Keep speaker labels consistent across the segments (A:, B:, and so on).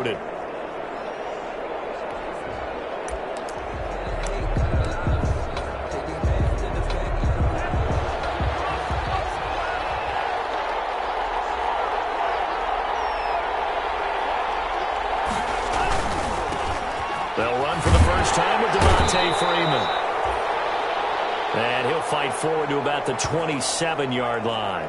A: They'll run for the first time with Devontae Freeman. And he'll fight forward to about the 27-yard line.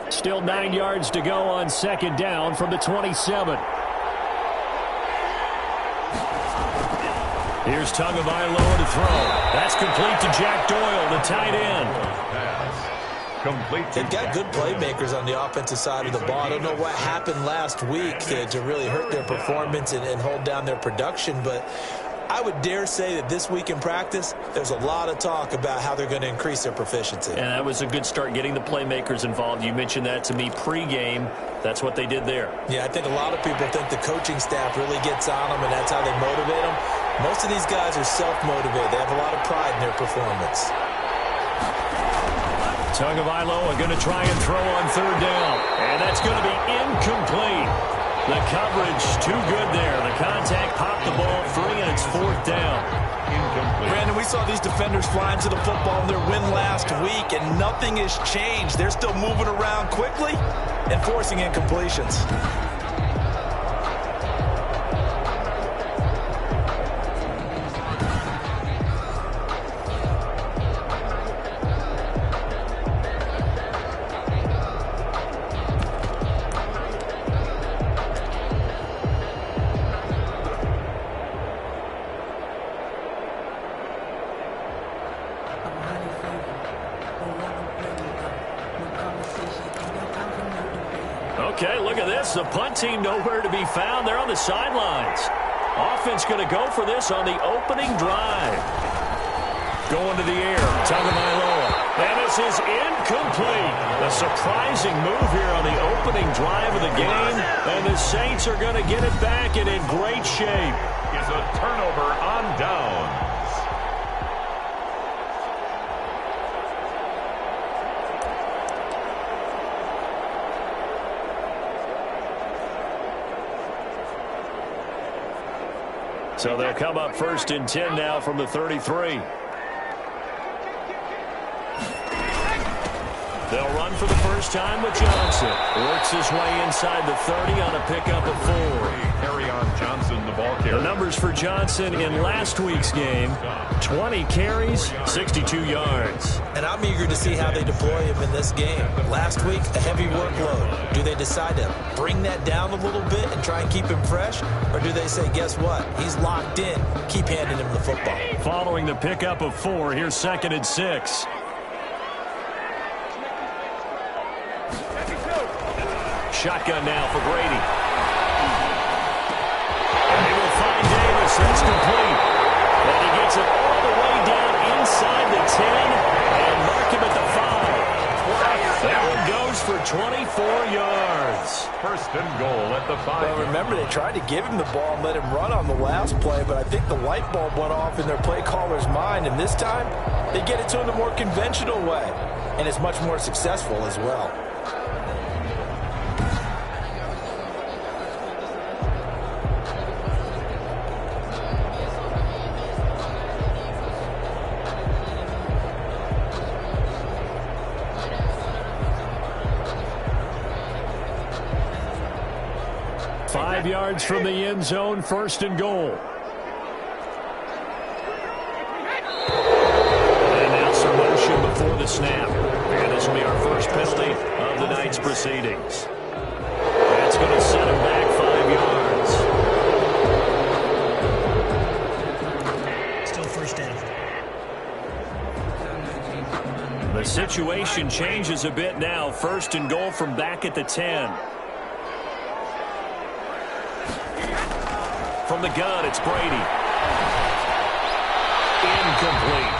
A: Still 9 yards to go on second down from the 27. Here's Tagovailoa to throw. That's complete to Jack Doyle, the tight end.
B: They've got good playmakers on the offensive side of the ball. I don't know what happened last week to really hurt their performance and hold down their production, but I would dare say that this week in practice, there's a lot of talk about how they're going to increase their proficiency.
A: And that was a good start getting the playmakers involved. You mentioned that to me pregame. That's what they did there.
B: Yeah, I think a lot of people think the coaching staff really gets on them, and that's how they motivate them. Most of these guys are self-motivated. They have a lot of pride in their performance.
A: Tagovailoa going to try and throw on third down. And that's going to be incomplete. The coverage too good there. The contact popped the ball free, and it's fourth down. Incomplete.
B: Brandon, we saw these defenders flying to the football in their win last week, and nothing has changed. They're still moving around quickly and forcing incompletions.
A: Okay, look at this. The punt team nowhere to be found. They're on the sidelines. Offense going to go for this on the opening drive. Going to the air. Tagovailoa. And this is incomplete. A surprising move here on the opening drive of the game. And the Saints are going to get it back and in great shape.
C: Is a turnover on downs.
A: So they'll come up first and 10 now from the 33. They'll run for the first time with Johnson. Works his way inside the 30 on a pickup of 4.
C: Carry on Johnson, the ball carrier.
A: The numbers for Johnson in last week's game, 20 carries, 62 yards.
B: And I'm eager to see how they deploy him in this game. Last week, a heavy workload. Do they decide to bring that down a little bit and try and keep him fresh? Or do they say, guess what? He's locked in. Keep handing him the football.
A: Following the pickup of 4, here's 2nd and 6. Shotgun now for Brady. And they will find Davis. That's complete. And he gets it all the way down inside the 10 and mark him at the 5. That one goes for 24 yards.
C: First and goal at the 5.
B: Well, remember, they tried to give him the ball and let him run on the last play, but I think the light bulb went off in their play caller's mind, and this time they get it to him the more conventional way, and it's much more successful as well.
A: Yards from the end zone, first and goal. And now some motion before the snap. And this will be our first penalty of the night's proceedings. That's going to set him back 5 yards.
D: Still first down.
A: The situation changes a bit now. First and goal from back at the 10. From the gun, it's Brady. Incomplete.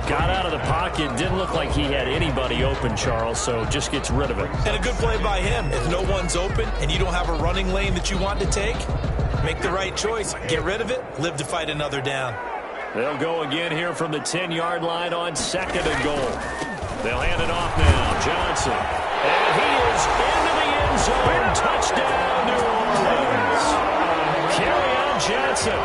A: Got out of the pocket. Didn't look like he had anybody open, Charles, so just gets rid of it.
B: And a good play by him. If no one's open and you don't have a running lane that you want to take, make the right choice. Get rid of it. Live to fight another down.
A: They'll go again here from the 10-yard line on 2nd and goal. They'll hand it off now. Johnson. And he is into the end zone. Touchdown, New Orleans. Kerryon Johnson,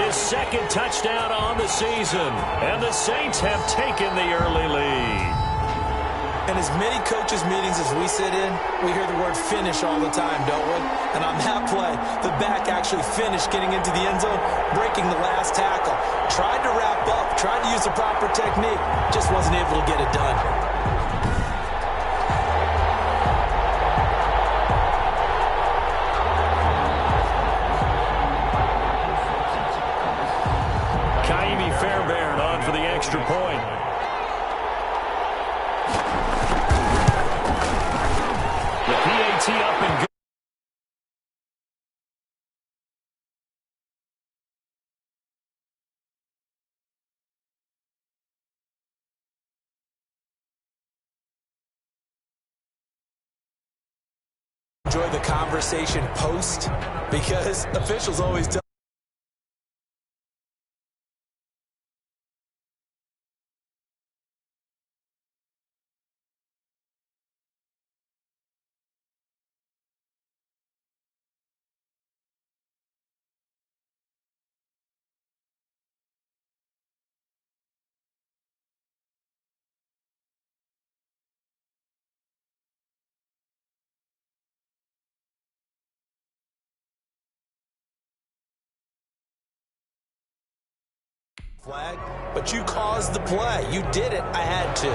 A: his 2nd touchdown on the season. And the Saints have taken the early lead.
B: In as many coaches' meetings as we sit in, we hear the word finish all the time, don't we? And on that play, the back actually finished getting into the end zone, breaking the last tackle. Tried to wrap up, tried to use the proper technique, just wasn't able to get it done.
A: Fairbairn on for the extra point. The PAT up and good.
B: Enjoy the conversation post, because officials always tell flag, but you caused the play. You did it. I had to.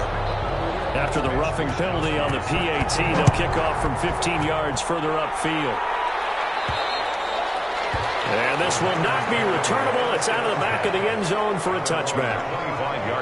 A: After the roughing penalty on the PAT, they'll kick off from 15 yards further upfield. And this will not be returnable. It's out of the back of the end zone for a touchback.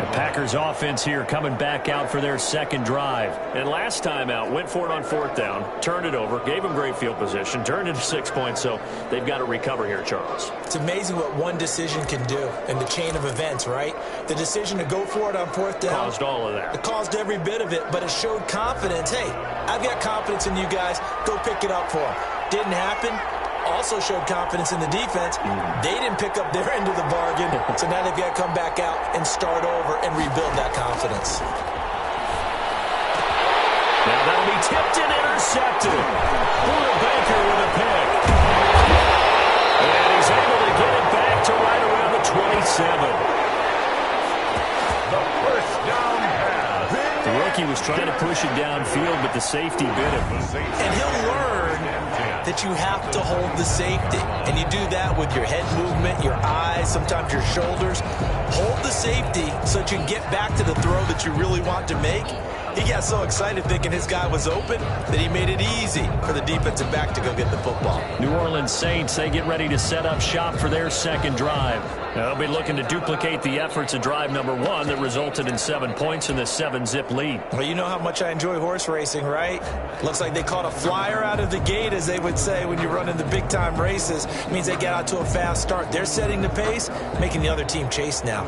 A: The Packers offense here coming back out for their 2nd drive. And last time out, went for it on 4th down, turned it over, gave them great field position, turned into 6 points, so they've got to recover here, Charles.
B: It's amazing what one decision can do in the chain of events, right? The decision to go for it on 4th down
A: caused all of that.
B: It caused every bit of it, but it showed confidence. Hey, I've got confidence in you guys. Go pick it up for them. Didn't happen. Also showed confidence in the defense. They didn't pick up their end of the bargain, so now they've got to come back out and start over and rebuild that confidence.
A: Now that'll be tipped and intercepted. Buda Baker with a pick. And he's able to get it back to right around the 27.
C: The first down pass.
A: The rookie was trying to push it downfield, but the safety bit him.
B: And he'll learn that you have to hold the safety. And you do that with your head movement, your eyes, sometimes your shoulders. Hold the safety so that you can get back to the throw that you really want to make. He got so excited thinking his guy was open that he made it easy for the defensive back to go get the football.
A: New Orleans Saints, they get ready to set up shop for their 2nd drive. They'll be looking to duplicate the efforts of drive number 1 that resulted in 7 points in the 7-zip lead.
B: Well, you know how much I enjoy horse racing, right? Looks like they caught a flyer out of the gate, as they would say when you're running the big-time races. It means they get out to a fast start. They're setting the pace, making the other team chase now.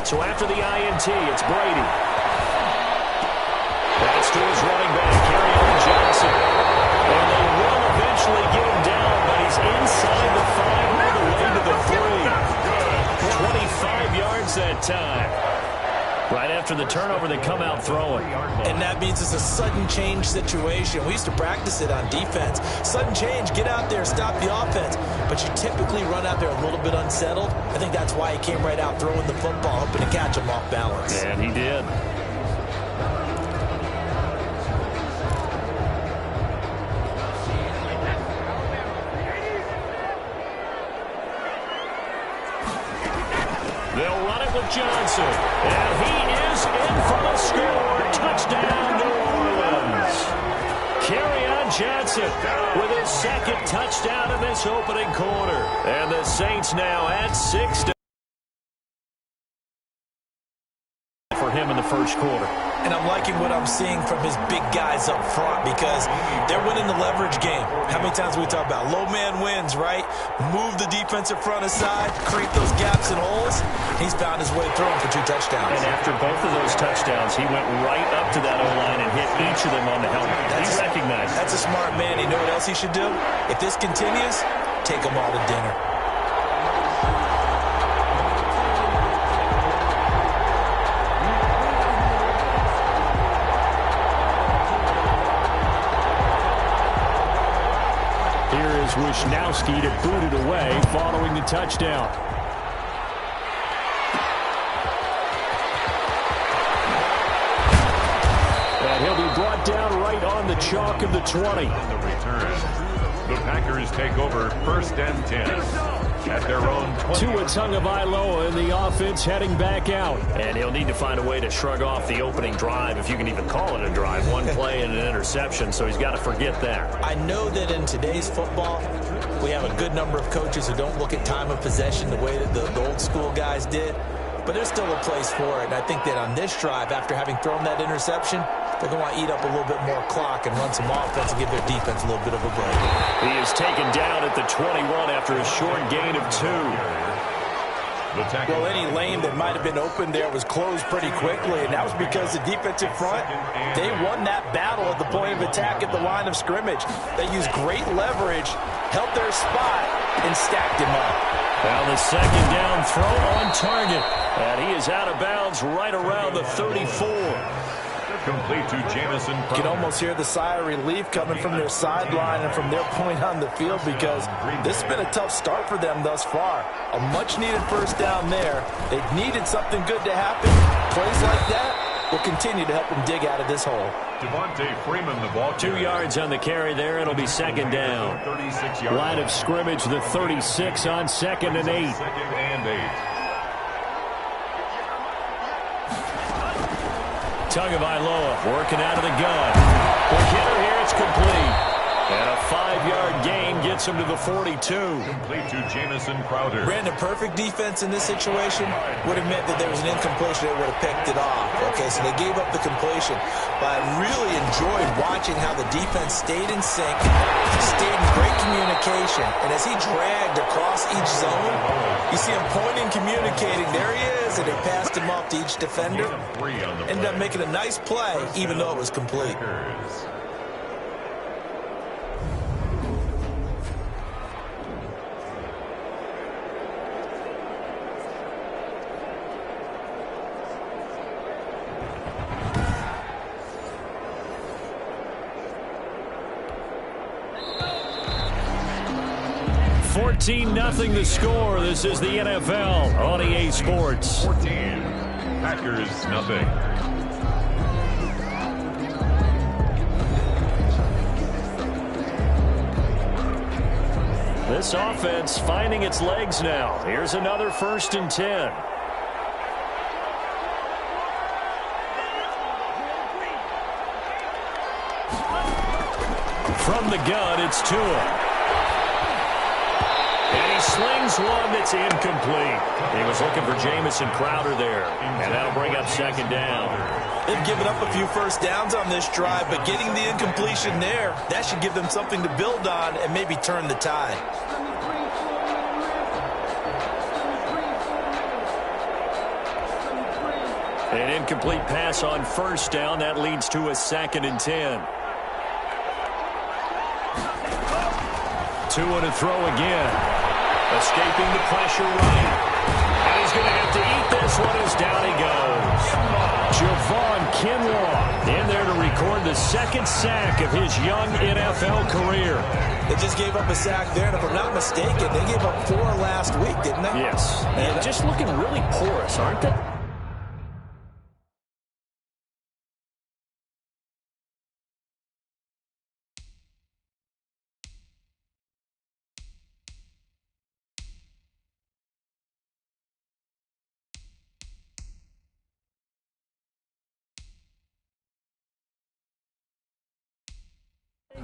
A: So after the INT, it's Brady. That's to his running back, Kerryon Johnson. And they will eventually get him down, but he's inside the 5 all the way to the 3. 25 yards that time. Right after the turnover, they come out throwing.
B: And that means it's a sudden change situation. We used to practice it on defense. Sudden change, get out there, stop the offense. But you typically run out there a little bit unsettled. I think that's why he came right out throwing the football, hoping to catch him off balance.
A: And he did. touchdown in this opening quarter. And the Saints now at 6 for him in the first quarter.
B: And I'm liking what I'm seeing from his big guys up front because they're winning the leverage game. How many times we talk about low man wins, right? Move the defensive front aside, create those gaps and holes. He's found his way through them for 2 touchdowns.
A: And after both of those touchdowns, he went right up to that O-line and hit each of them on the helmet. He recognized it.
B: That's a smart man. You know what else he should do? If this continues, take them all to dinner.
A: Wishnowski to boot it away following the touchdown. And he'll be brought down right on the chalk of the 20.
C: On the return, the Packers take over 1st and 10. At their own 20.
A: Tua Tagovailoa in the offense heading back out. And he'll need to find a way to shrug off the opening drive, if you can even call it a drive. 1 play and an interception, so he's got to forget that.
B: I know that in today's football, we have a good number of coaches who don't look at time of possession the way that the old school guys did. But there's still a place for it. And I think that on this drive, after having thrown that interception, they're going to want to eat up a little bit more clock and run some offense and give their defense a little bit of a break.
A: He is taken down at the 21 after a short gain of 2.
B: Well, any lane that might have been open there was closed pretty quickly, and that was because the defensive front, they won that battle at the point of attack at the line of scrimmage. They used great leverage, held their spot, and stacked him up.
A: Now the second down throw on target, and he is out of bounds right around the 34.
C: Complete to Jamison.
B: You can almost hear the sigh of relief coming from their sideline and from their point on the field because this has been a tough start for them thus far. A much-needed first down there. They've needed something good to happen. Plays like that will continue to help them dig out of this hole.
C: Devontae Freeman, the ball.
A: 2 yards on the carry there. It'll be second down.
C: 36-yard
A: line of scrimmage, the 36 on 2nd and 8.
C: 2nd and 8.
A: Tagovailoa working out of the gun. The hitter here, it's complete. And a 5-yard gain gets him to the 42.
C: Complete to Jamison Crowder.
B: Brandon, perfect defense in this situation would have meant that there was an incompletion. They would have picked it off. Okay, so they gave up the completion. But I really enjoyed watching how the defense stayed in sync, stayed in great communication. And as he dragged across each zone, you see him pointing, communicating. There he is, and they passed him off to each defender. Ended up making a nice play, even though it was complete.
A: Nothing the score. This is the NFL on EA Sports.
C: 14. Packers nothing.
A: This offense finding its legs now. Here's another 1st and 10. From the gun, it's Tua. And he slings one that's incomplete. He was looking for Jamison Crowder there. And that'll bring up 2nd down.
B: They've given up a few first downs on this drive, but getting the incompletion there, that should give them something to build on and maybe turn the tide.
A: An incomplete pass on 1st down. That leads to a 2nd and 10. Tua to throw again. Escaping the pressure right. And he's going to have to eat this one as down he goes. Javon Kinlaw in there to record the 2nd sack of his young NFL career.
B: They just gave up a sack there, and if I'm not mistaken, they gave up 4 last week, didn't they?
A: Yes. And just looking really porous, aren't they?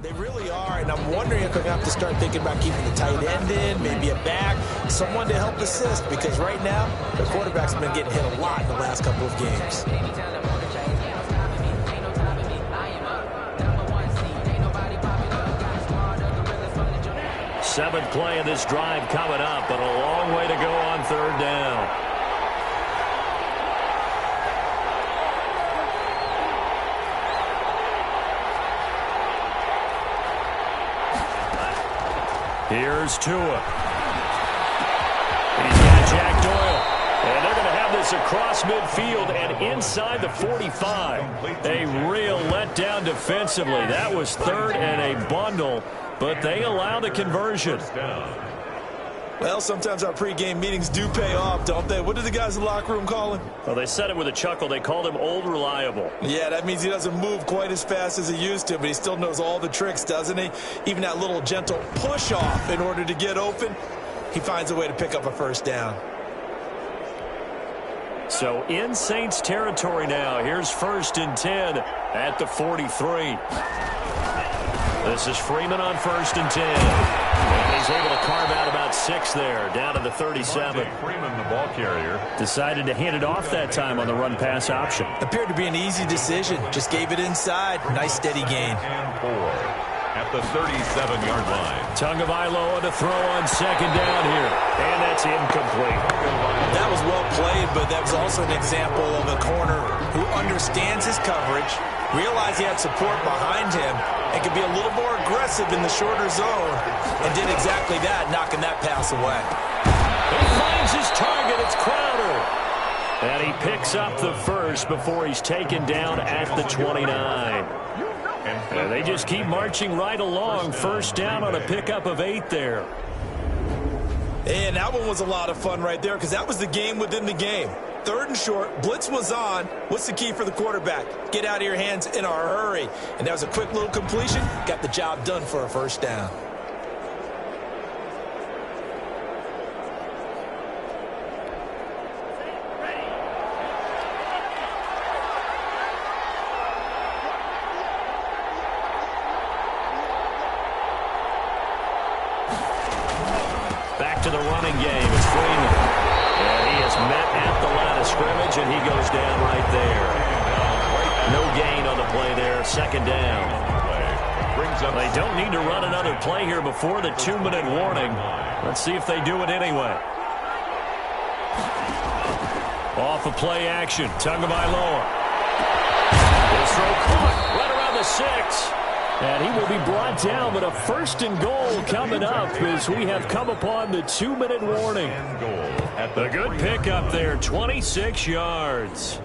B: They really are, and I'm wondering if they're going to have to start thinking about keeping the tight end in, maybe a back, someone to help assist, because right now, the quarterback's been getting hit a lot in the last couple of games.
A: Seventh play of this drive coming up, but a long way to go on third down. Here's Tua. He's got Jack Doyle. And they're going to have this across midfield and inside the 45. A real letdown defensively. That was third and a bundle, but they allow the conversion.
B: Well, sometimes our pregame meetings do pay off, don't they? What did the guys in the locker room call him?
A: Well, they said it with a chuckle. They called him Old Reliable.
B: Yeah, that means he doesn't move quite as fast as he used to, but he still knows all the tricks, doesn't he? Even that little gentle push-off in order to get open, he finds a way to pick up a first down.
A: So in Saints territory now. Here's 1st and 10 at the 43. This is Freeman on 1st and 10. And he's able to carve out about 6 there, down to the 37.
C: Freeman, the ball carrier.
A: Decided to hand it off that time on the run-pass option.
B: Appeared to be an easy decision. Just gave it inside. Nice, steady gain.
C: And 4 at the 37-yard line.
A: Tagovailoa to throw on 2nd down here. And that's incomplete.
B: That was well played, but that was also an example of a corner who understands his coverage, realized he had support behind him, and could be a little more aggressive in the shorter zone, and did exactly that, knocking that pass away.
A: He finds his target. It's Crowder. And he picks up the first before he's taken down at the 29. And they just keep marching right along. First down on a pickup of 8 there.
B: And that one was a lot of fun right there, because that was the game within the game. 3rd and short, blitz was on. What's the key for the quarterback? Get out of your hands in a hurry. And that was a quick little completion. Got the job done for a first down.
A: Back to the running game. It's Freeman. And he is met at the line of scrimmage, and he goes down right there. No gain on the play there. 2nd down. They don't need to run another play here before the 2-minute warning. Let's see if they do it anyway. Off of play action. Tagovailoa. His throw caught right around the 6. And he will be brought down, but a 1st and goal coming up as we have come upon the 2-minute warning. A good pickup there, 26 yards.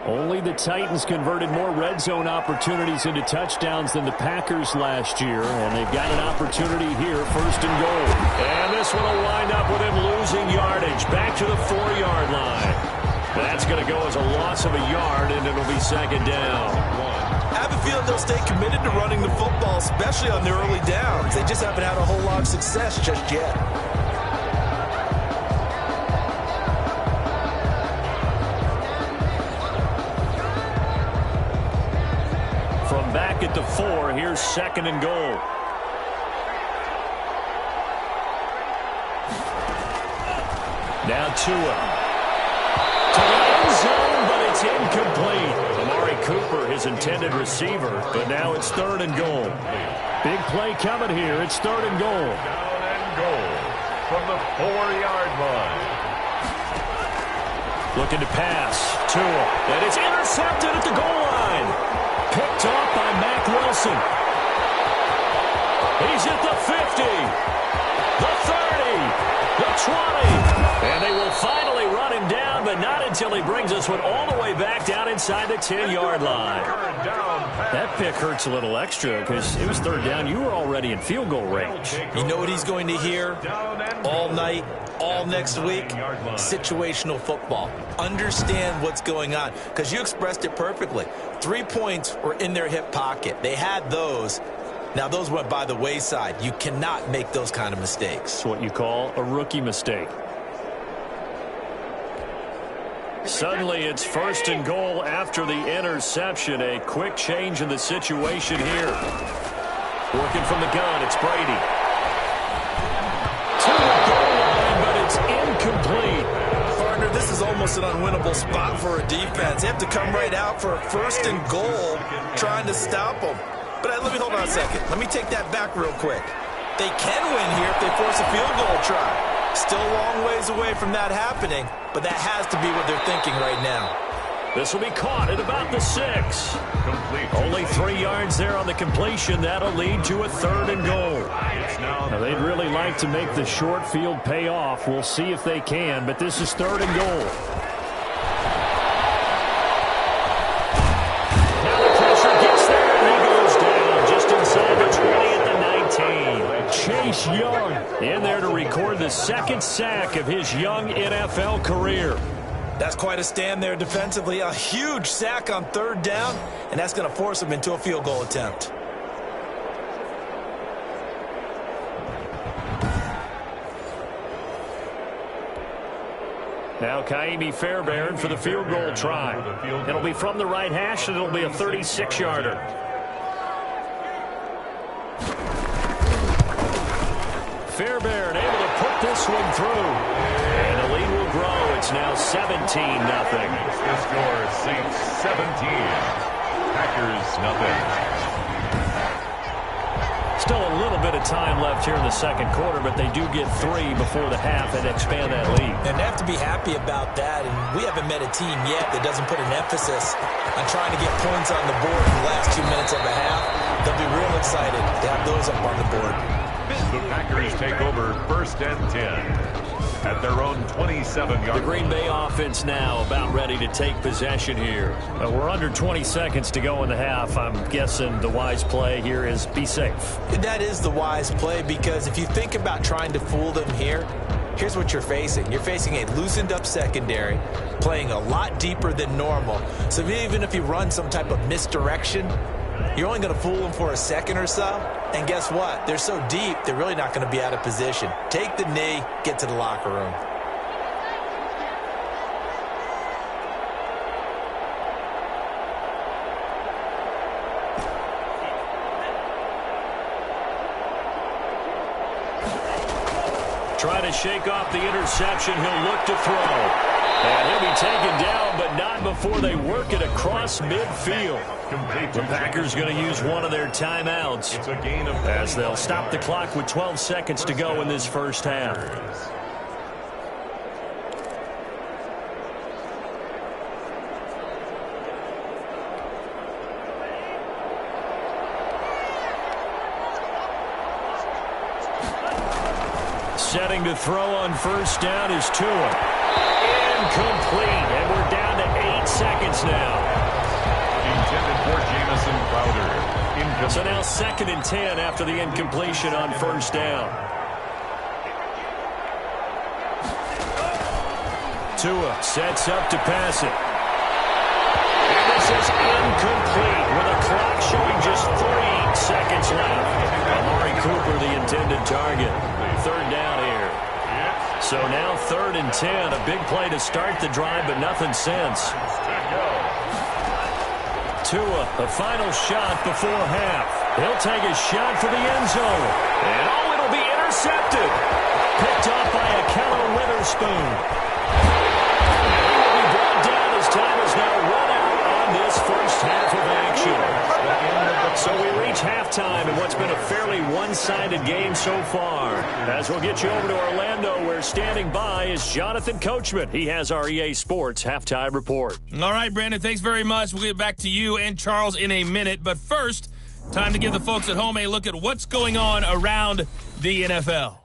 A: Only the Titans converted more red zone opportunities into touchdowns than the Packers last year, and they've got an opportunity here, 1st and goal. And this one will wind up with him losing yardage, back to the 4-yard line. That's going to go as a loss of a yard, and it'll be 2nd down.
B: I have a feeling they'll stay committed to running the football, especially on the early downs. They just haven't had a whole lot of success just yet.
A: Back at the 4, here's 2nd and goal. Now Tua. To the end zone, but it's incomplete. Amari Cooper, his intended receiver, but now it's 3rd and goal. Big play coming here. It's 3rd and goal.
C: Down and goal from the 4-yard line.
A: Looking to pass. Tua. And it's intercepted at the goal line. Picked off by Mack Wilson. He's at the 50, the 30, the 20. And they will finally run him down, but not in until he brings us one all the way back down inside the 10-yard line. That pick hurts a little extra because it was third down. You were already in field goal range.
B: You know what he's going to hear all night, all next week? Situational football. Understand what's going on, because you expressed it perfectly. 3 points were in their hip pocket. They had those. Now, those went by the wayside. You cannot make those kind of mistakes.
A: It's what you call a rookie mistake. Suddenly, it's first and goal after the interception. A quick change in the situation here. Working from the gun, it's Brady. To the goal line, but it's incomplete.
B: Partner, this is almost an unwinnable spot for a defense. They have to come right out for a first and goal, trying to stop them. But let me hold on a second. Let me take that back real quick. They can win here if they force a field goal try. Still a long ways away from that happening, but that has to be what they're thinking right now.
A: This will be caught at about the 6. Only 3 yards there on the completion. That'll lead to a third and goal. Now, they'd really like to make the short field pay off. We'll see if they can, but this is third and goal. Now the pressure gets there, and he goes down just inside the 20 at the 19. Chase Young in there to record the second sack of his young NFL career.
B: That's quite a stand there defensively. A huge sack on third down, and that's going to force him into a field goal attempt.
A: Now Kaimi Fairbairn for the field goal try. It'll be from the right hash, and it'll be a 36-yarder. Fairbairn able to put this one through. And the lead will grow. It's now 17-0.
C: The score, Saints 17. Packers nothing.
A: Still a little bit of time left here in the second quarter, but they do get 3 before the half and expand that lead.
B: And they have to be happy about that. And we haven't met a team yet that doesn't put an emphasis on trying to get points on the board in the last 2 minutes of the half. They'll be real excited to have those up on the board.
C: The Packers take over first and 10 at their own 27-yard.
A: The Green Bay offense now about ready to take possession here. We're under 20 seconds to go in the half. I'm guessing the wise play here is be safe.
B: That is the wise play, because if you think about trying to fool them here, here's what you're facing. You're facing a loosened up secondary, playing a lot deeper than normal. So even if you run some type of misdirection, you're only going to fool them for a second or so. And guess what? They're so deep, they're really not going to be out of position. Take the knee, get to the locker room.
A: Try to shake off the interception. He'll look to throw. And he'll be taken down, but not before they work it across midfield. The Packers going to use one of their timeouts as they'll stop the clock with 12 seconds to go in this first half. Setting to throw on first down is Tua. Incomplete, and we're down to 8 seconds now.
C: Intended for Jamison Crowder. Incomplete.
A: So now 2nd and 10 after the incompletion on first down. Tua sets up to pass it. And this is incomplete with a clock showing just 3 seconds left. Amari Cooper, the intended target. Third down here. So now 3rd and 10. A big play to start the drive, but nothing since. Tua, a final shot before half. He'll take a shot for the end zone. And oh, it'll be intercepted. Picked off by Akello Witherspoon. And he will be brought down as time is now run out on this first half of action. So we reach halftime in what's been a fairly one-sided game so far. As we'll get you over to Orlando, where standing by is Jonathan Coachman. He has our EA Sports halftime report.
D: All right, Brandon, thanks very much. We'll get back to you and Charles in a minute. But first, time to give the folks at home a look at what's going on around the NFL.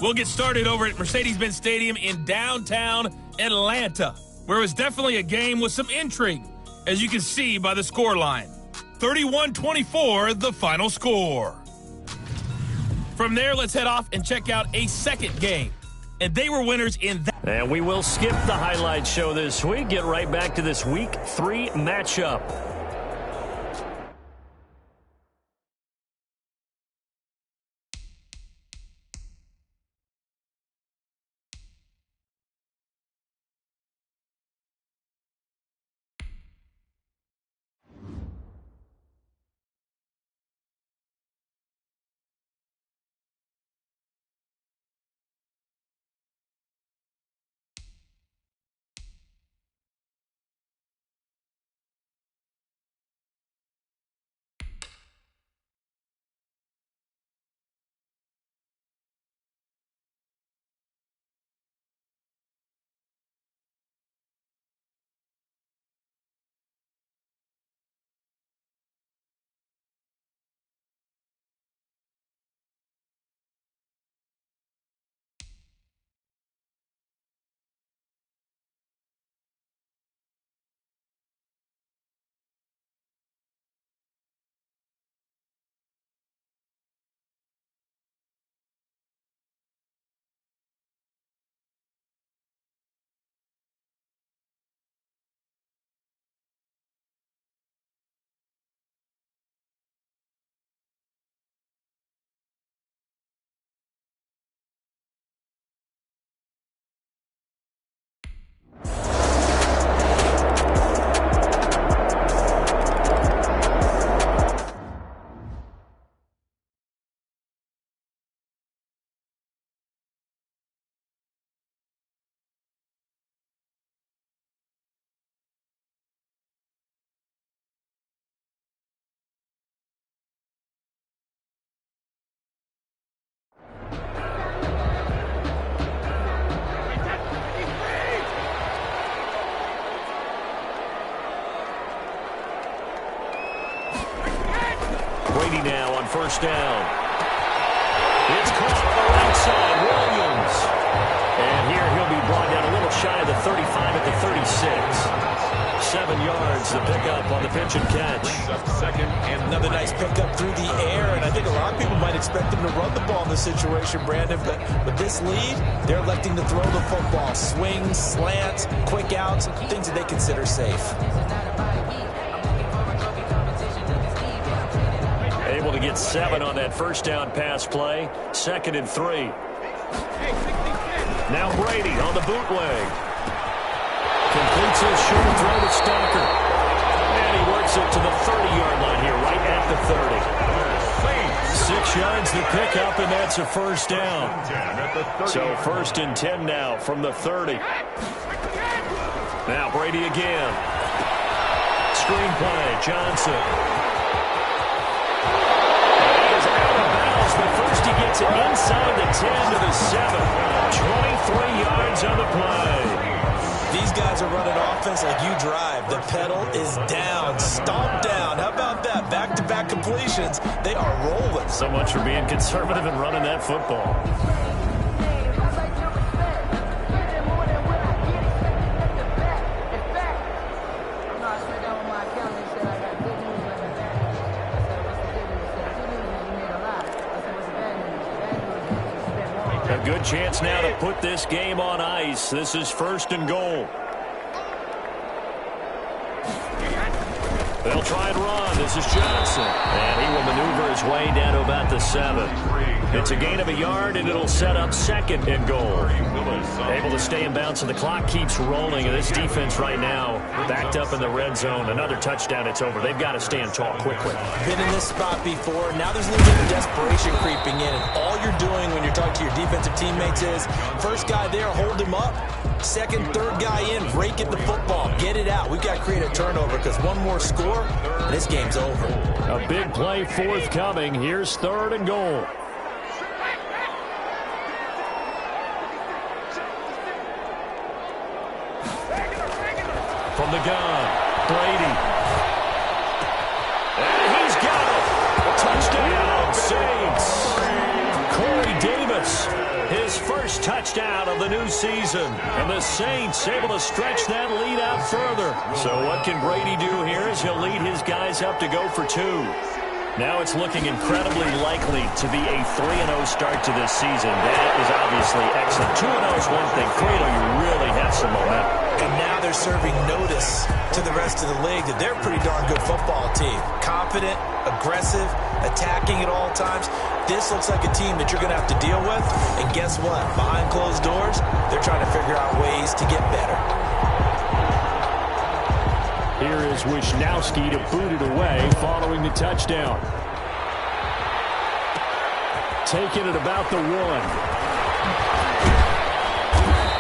D: We'll get started over at Mercedes-Benz Stadium in downtown Atlanta. where it was definitely a game with some intrigue, as you can see by the scoreline. 31-24, the final score. From there, let's head off and check out a second game. And they were winners in that.
A: And we will skip the highlight show this week. Get right back to this Week 3 matchup. Brady now on first down. It's caught on the right side, Williams. And here he'll be brought down a little shy of the 35 at the 36. 7 yards, the pickup on the pitch and catch.
C: Second and
B: another nice pickup through the air, and I think a lot of people might expect him to run the ball in this situation, Brandon, but with this lead, they're electing to throw the football. Swings, slants, quick outs, things that they consider safe.
A: Able to get 7 on that first down pass play. 2nd and 3. Now Brady on the bootleg. Completes his short throw to Stalker. And he works it to the 30-yard line here, right at the 30. 6 yards to pick up, and that's a first down. So 1st and 10 now from the 30. Now Brady again. Screen play, Johnson. But first he gets it inside the 10 to the 7. 23 yards on the play.
B: These guys are running offense like you drive. The pedal is down, stomp down. How about that? Back-to-back completions. They are rolling.
A: So much for being conservative and running that football. A good chance now to put this game on ice. This is 1st and goal. They'll try and run. This is Johnson. And he will maneuver his way down to about the 7. It's a gain of a yard, and it'll set up 2nd and goal. Able to stay in bounds, and the clock keeps rolling. And this defense right now backed up in the red zone. Another touchdown, it's over. They've got to stand tall quickly.
B: Been in this spot before. Now there's a little bit of desperation creeping in. And all you're doing when you're talking to your defensive teammates is, first guy there, hold him up. 2nd, 3rd guy in, break at the football. Get it out. We've got to create a turnover because one more score, and this game's over.
A: A big play forthcoming. Here's 3rd and goal. From the gun, Brady. And he's got it. A touchdown, Saints. Corey Davis, his first touchdown of the new season. And the Saints able to stretch that lead out further. So what can Brady do here is he'll lead his guys up to go for 2. Now it's looking incredibly likely to be a 3-0 start to this season. That is obviously excellent. 2-0 is one thing. 3-0, you really have some momentum.
B: And now they're serving notice to the rest of the league that they're a pretty darn good football team. Confident, aggressive, attacking at all times. This looks like a team that you're going to have to deal with. And guess what? Behind closed doors, they're trying to figure out ways to get better.
A: Here is Wisnowski to boot it away following the touchdown. Taking it about the 1.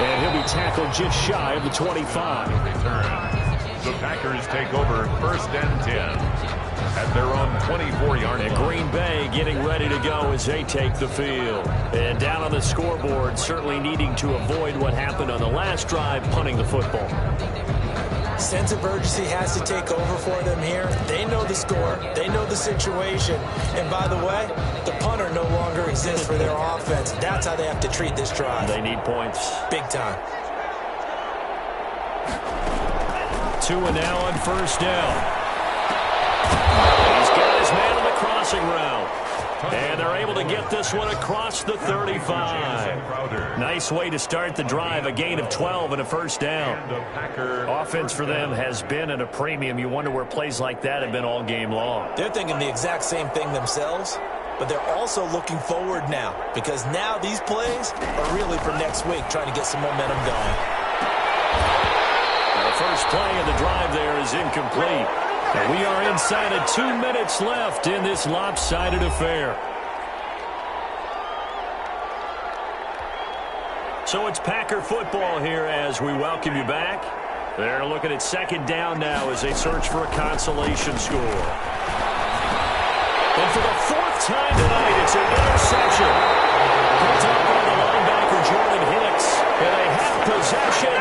A: And he'll be tackled just shy of the 25.
C: The Packers take over 1st and 10 at their own 24-yard line.
A: And Green Bay getting ready to go as they take the field. And down on the scoreboard, certainly needing to avoid what happened on the last drive, punting the football.
B: Sense of urgency has to take over for them here. They know the score. They know the situation. And by the way, the punter no longer exists for their offense. That's how they have to treat this drive.
A: They need points.
B: Big time.
A: 2 and now on 1st down. He's got his man on the crossing route. And they're able to get this one across the 35. Nice way to start the drive. A gain of 12 and a 1st down. Offense for them has been at a premium. You wonder where plays like that have been all game long.
B: They're thinking the exact same thing themselves, but they're also looking forward now because now these plays are really for next week, trying to get some momentum going.
A: The first play of the drive there is incomplete. And we are inside of 2 minutes left in this lopsided affair. So it's Packer football here as we welcome you back. They're looking at 2nd down now as they search for a consolation score. And for the 4th time tonight, it's an interception. Picked up by the linebacker, Jordan Hicks. And they have possession